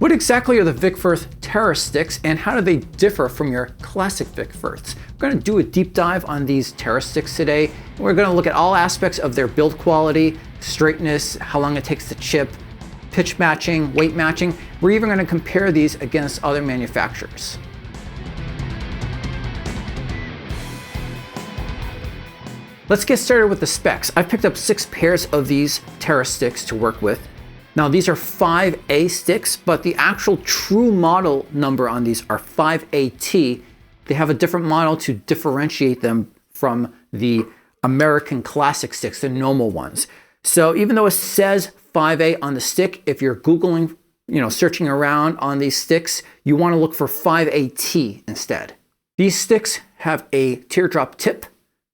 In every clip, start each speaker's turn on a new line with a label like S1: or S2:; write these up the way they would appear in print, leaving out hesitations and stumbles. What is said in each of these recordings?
S1: What exactly are the Vic Firth Terra sticks and how do they differ from your classic Vic Firths? We're going to do a deep dive on these Terra sticks today. We're going to look at all aspects of their build quality, straightness, how long it takes to chip, pitch matching, weight matching. We're even going to compare these against other manufacturers. Let's get started with the specs. I've picked up 6 pairs of these Terra sticks to work with. Now these are 5A sticks, but the actual true model number on these are 5AT. They have a different model to differentiate them from the American classic sticks, the normal ones. So even though it says 5A on the stick, if you're Googling, searching around on these sticks, you want to look for 5AT instead. These sticks have a teardrop tip,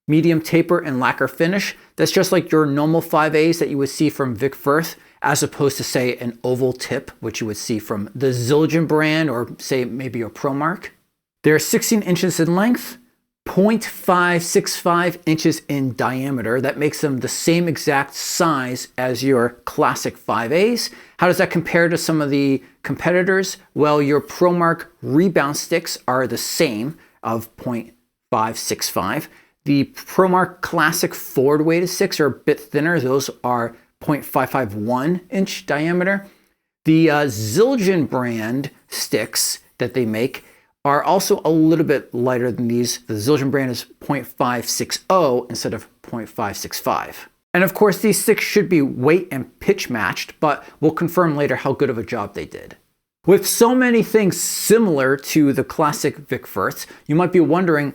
S1: medium taper and lacquer finish. That's just like your normal 5As that you would see from Vic Firth, as opposed to say an oval tip, which you would see from the Zildjian brand or say maybe a Promark. They're 16 inches in length, 0.565 inches in diameter. That makes them the same exact size as your classic 5As. How does that compare to some of the competitors? Well, your Promark rebound sticks are the same of 0.565. The Promark classic forward weighted sticks are a bit thinner. Those are 0.551 inch diameter. The Zildjian brand sticks that they make are also a little bit lighter than these. The Zildjian brand is 0.560 instead of 0.565. And of course, these sticks should be weight and pitch matched, but we'll confirm later how good of a job they did. With so many things similar to the classic Vic Firths, you might be wondering,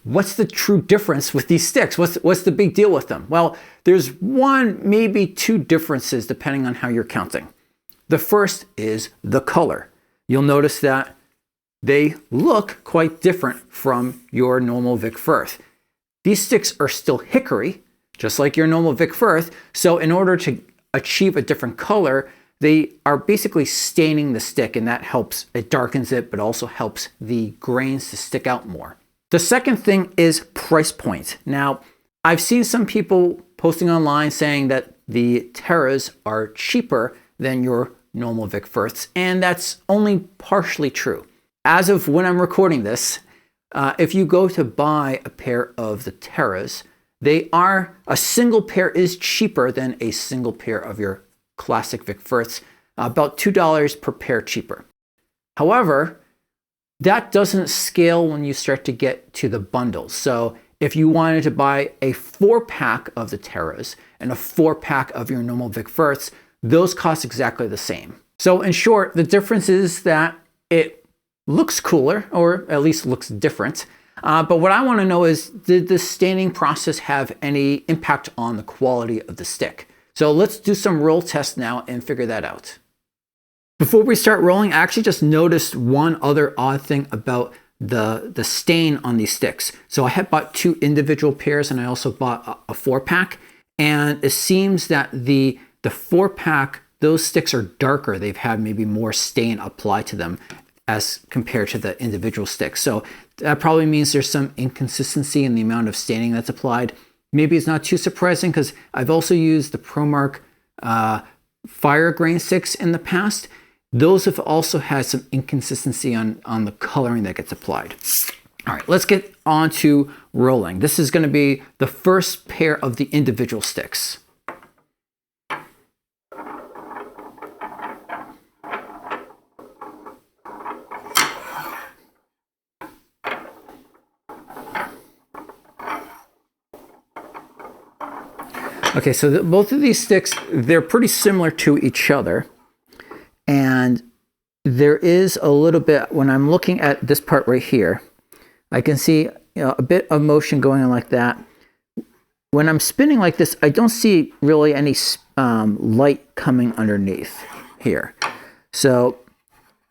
S1: what's the true difference with these sticks? What's the big deal with them? Well, there's one, maybe 2 differences depending on how you're counting. The first is the color. You'll notice that they look quite different from your normal Vic Firth. These sticks are still hickory, just like your normal Vic Firth. So in order to achieve a different color, they are basically staining the stick, and that helps, it darkens it, but also helps the grains to stick out more. The second thing is price point. Now, I've seen some people posting online saying that the Terras are cheaper than your normal Vic Firths, and that's only partially true. As of when I'm recording this, if you go to buy a pair of the Terras, a single pair is cheaper than a single pair of your classic Vic Firths, about $2 per pair cheaper. However, that doesn't scale when you start to get to the bundles. So if you wanted to buy a 4-pack of the Terras and a 4-pack of your normal Vic Firths, those cost exactly the same. So in short, the difference is that it looks cooler, or at least looks different. But what I want to know is, did the staining process have any impact on the quality of the stick? So let's do some roll tests now and figure that out. Before we start rolling, I actually just noticed one other odd thing about the stain on these sticks. So I had bought 2 individual pairs and I also bought a 4-pack. And it seems that the 4-pack, those sticks are darker. They've had maybe more stain applied to them as compared to the individual sticks. So that probably means there's some inconsistency in the amount of staining that's applied. Maybe it's not too surprising because I've also used the Promark fire grain sticks in the past. Those have also had some inconsistency on the coloring that gets applied. All right, let's get on to rolling. This is going to be the first pair of the individual sticks. Okay, so both of these sticks, they're pretty similar to each other. And there is a little bit, when I'm looking at this part right here, I can see a bit of motion going on like that. When I'm spinning like this, I don't see really any light coming underneath here. So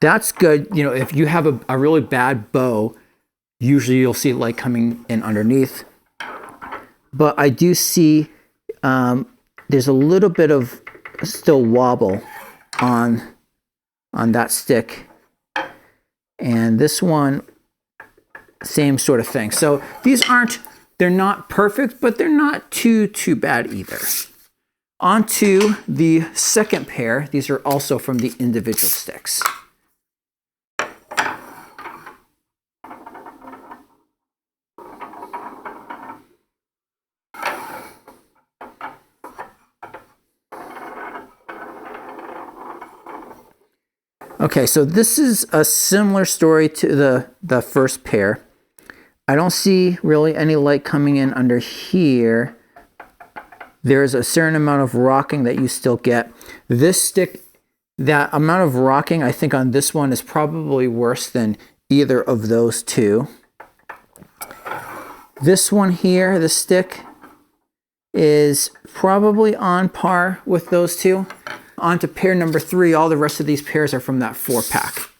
S1: that's good. If you have a really bad bow, usually you'll see light coming in underneath. But I do see there's a little bit of still wobble on that stick, and this one, same sort of thing. So they're not perfect, but they're not too bad either. On to the second pair. These are also from the individual sticks. Okay, so this is a similar story to the first pair. I don't see really any light coming in under here. There's a certain amount of rocking that you still get. This stick, that amount of rocking, I think on this one is probably worse than either of those two. This one here, the stick, is probably on par with those two. On to pair number 3. All the rest of these pairs are from that 4-pack.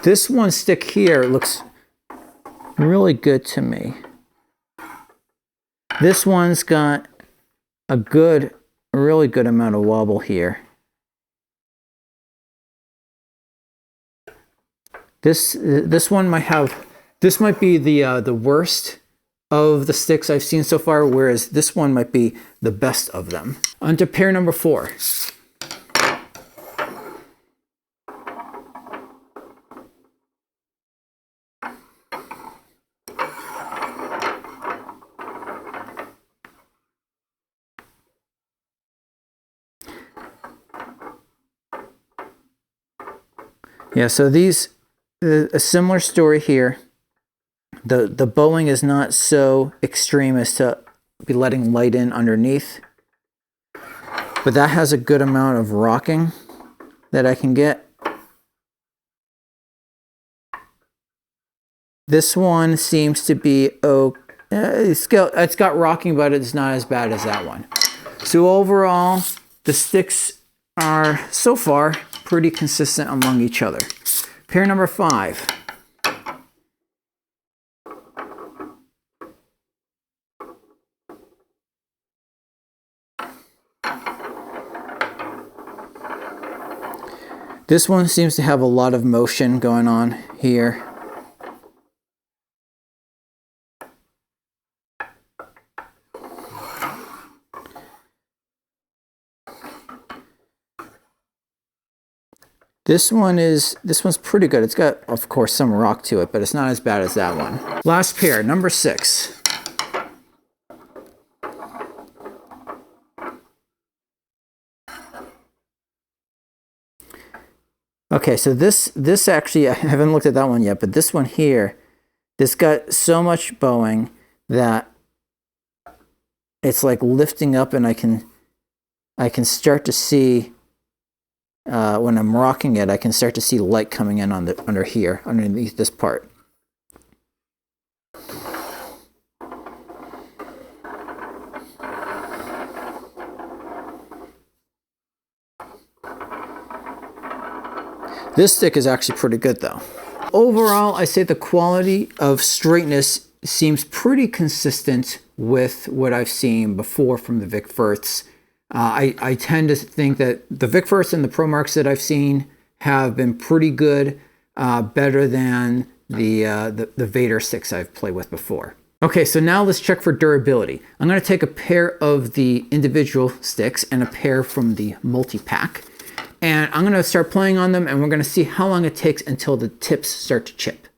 S1: This one stick here looks really good to me. This one's got a really good amount of wobble here. This one might be the worst of the sticks I've seen so far, whereas this one might be the best of them. On to pair number 4. Yeah, so these, a similar story here. The bowing is not so extreme as to be letting light in underneath, but that has a good amount of rocking that I can get. This one seems to be it's got rocking, but it's not as bad as that one. So overall, the sticks are so far pretty consistent among each other. Pair number 5. This one seems to have a lot of motion going on here. This one's pretty good. It's got, of course, some rock to it, but it's not as bad as that one. Last pair, number 6. Okay, so this actually, I haven't looked at that one yet, but this one here, this got so much bowing that it's like lifting up, and I can start to see, when I'm rocking it, I can start to see light coming in on under here, underneath this part. This stick is actually pretty good though. Overall, I say the quality of straightness seems pretty consistent with what I've seen before from the Vic Firths. I tend to think that the Vic Firths and the Promarks that I've seen have been pretty good, better than the Vater sticks I've played with before. Okay, so now let's check for durability. I'm going to take a pair of the individual sticks and a pair from the multi-pack, and I'm going to start playing on them, and we're going to see how long it takes until the tips start to chip.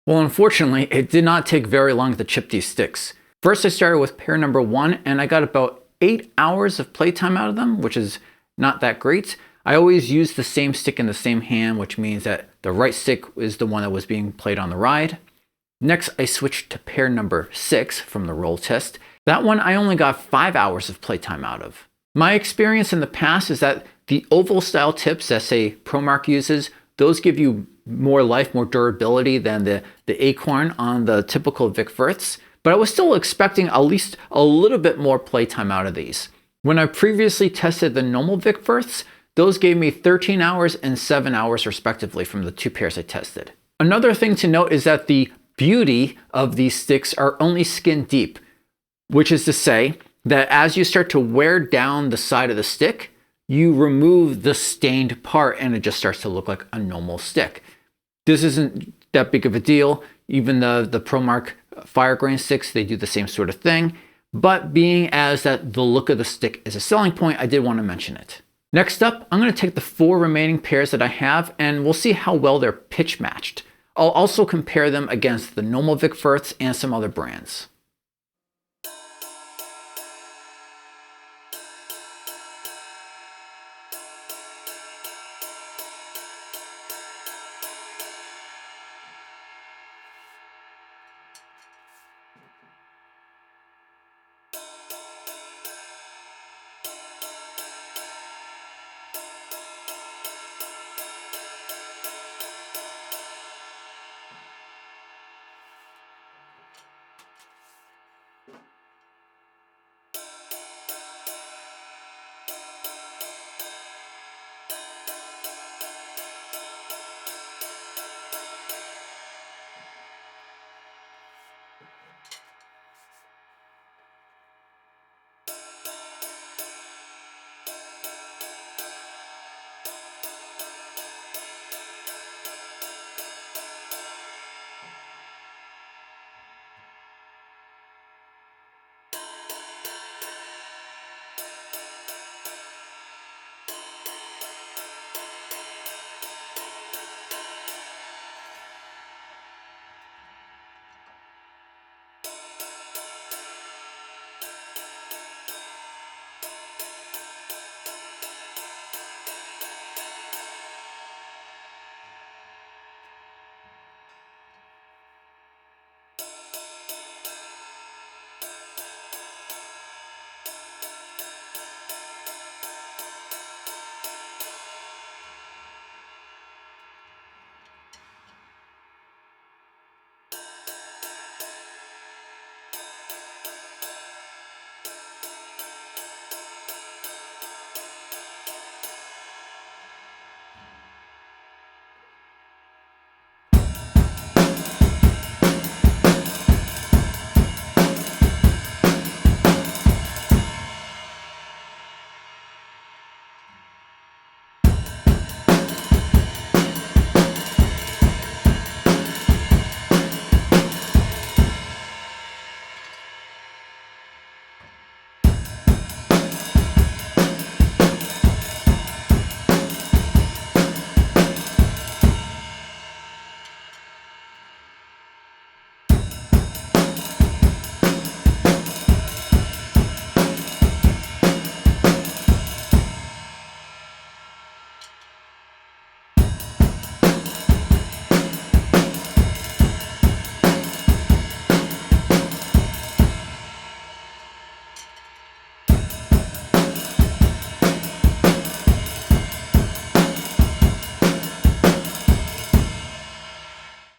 S1: Well, unfortunately, it did not take very long to chip these sticks. First, I started with pair number 1, and I got about 8 hours of playtime out of them, which is not that great. I always use the same stick in the same hand, which means that the right stick is the one that was being played on the ride. Next, I switched to pair number 6 from the roll test. That one I only got 5 hours of playtime out of. My experience in the past is that the oval style tips that, say, Promark uses, those give you more life, more durability than the acorn on the typical Vic Firths, but I was still expecting at least a little bit more playtime out of these. When I previously tested the normal Vic Firths, those gave me 13 hours and 7 hours respectively from the 2 pairs I tested. Another thing to note is that the beauty of these sticks are only skin deep, which is to say that as you start to wear down the side of the stick, you remove the stained part and it just starts to look like a normal stick. This isn't that big of a deal. Even the Promark fire grain sticks, they do the same sort of thing. But being as that the look of the stick is a selling point, I did want to mention it. Next up, I'm going to take the 4 remaining pairs that I have and we'll see how well they're pitch matched. I'll also compare them against the normal Vic Firths and some other brands.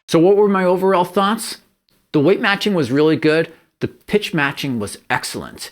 S1: So what were my overall thoughts? The weight matching was really good. The pitch matching was excellent.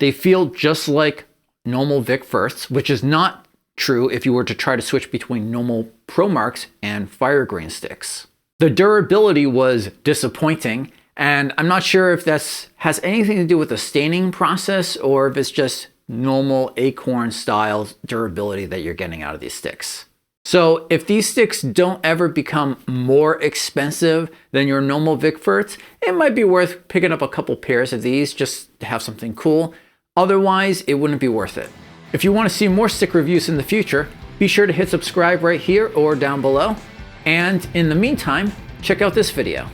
S1: They feel just like normal Vic Firths, which is not true if you were to try to switch between normal Promarks and fire grain sticks. The durability was disappointing, and I'm not sure if this has anything to do with the staining process or if it's just normal acorn style durability that you're getting out of these sticks. So if these sticks don't ever become more expensive than your normal Vic Firths, it might be worth picking up a couple pairs of these just to have something cool. Otherwise, it wouldn't be worth it. If you want to see more stick reviews in the future, be sure to hit subscribe right here or down below. And in the meantime, check out this video.